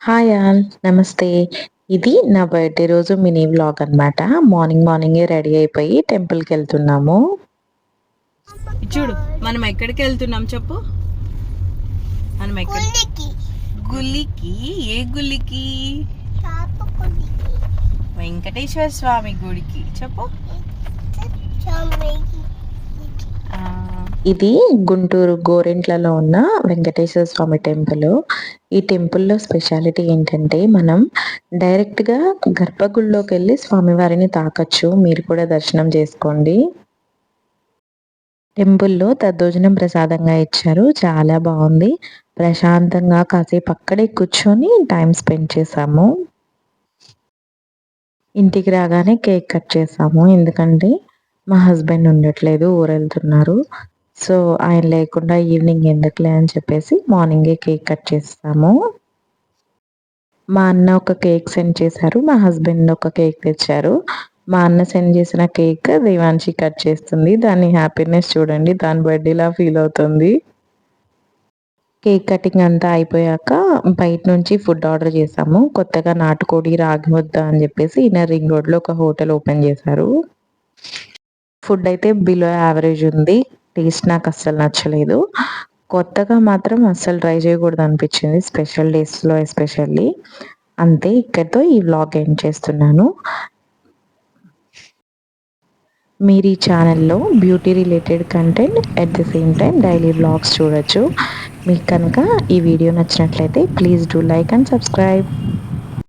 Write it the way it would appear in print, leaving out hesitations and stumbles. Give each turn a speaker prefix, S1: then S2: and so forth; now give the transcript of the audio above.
S1: Hi all. నమస్తే. ఇది నా బర్త్‌డే రోజు మినీ వ్లాగ్ అనమాట. మార్నింగే రెడీ అయిపోయి టెంపుల్‌కెళ్తున్నాము.
S2: చూడు మనం ఎక్కడికి వెళ్తున్నాం చెప్పు. మనం గుళ్ళకి. ఏ గుళ్ళకి? వెంకటేశ్వర స్వామి గుడికి చెప్పు.
S1: ఇది గుంటూరు గోరెంట్లలో ఉన్న వెంకటేశ్వర స్వామి టెంపుల్. ఈ టెంపుల్‌లో స్పెషాలిటీ ఏంటంటే మనం డైరెక్ట్‌గా గర్భగుడిలోకెళ్ళి స్వామివారిని తాకచ్చు. మీరు కూడా దర్శనం చేసుకోండి. టెంపుల్‌లో దద్దోజనం ప్రసాదంగా ఇచ్చారు. చాలా బావుంది. ప్రశాంతంగా కాసేపు అక్కడే కూర్చొని టైమ్ స్పెండ్ చేశాము. ఇంటికి రాగానే కేక్ కట్ చేశాము. ఎందుకంటే మా హస్బెండ్ ఉండట్లేదు, ఊరెళ్తున్నారు. సో, ఆయన లేకుండా ఈవినింగ్ ఎందుకులే అని చెప్పేసి మార్నింగే కేక్ కట్ చేసేసాము. మా అన్న ఒక కేక్ సెండ్ చేశారు. మా హస్బెండ్ ఒక కేక్ తెచ్చారు. మా అన్న సెండ్ చేసిన కేక్ దేవాన్షి కట్ చేస్తుంది. దాని హ్యాపీనెస్ చూడండి. దాని బర్త్‌డేలా ఫీల్ అవుతుంది. కేక్ కటింగ్ అంతా అయిపోయాక బయట నుంచి ఫుడ్ ఆర్డర్ చేశాము. కొత్తగా నాటుకోడి, రాగి ముద్ద అని చెప్పేసి ఇన్నర్ రింగ్ రోడ్‌లో ఒక హోటల్ ఓపెన్ చేశారు. ఫుడ్ అయితే బిలో యావరేజ్ ఉంది. టేస్ట్ నాకు అస్సలు నచ్చలేదు. కొత్తగా మాత్రం అస్సలు ట్రై చేయకూడదు అనిపించింది. స్పెషల్ డేస్‌లో ఎస్పెషల్లీ. అంతే, ఇక్కడితో ఈ వ్లాగ్ ఎండ్ చేస్తున్నాను. మీరు ఈ ఛానల్‌లో beauty related content at the same time daily vlogs చూడొచ్చు. మీకు కనుక ఈ వీడియో నచ్చినట్లయితే please do like and subscribe.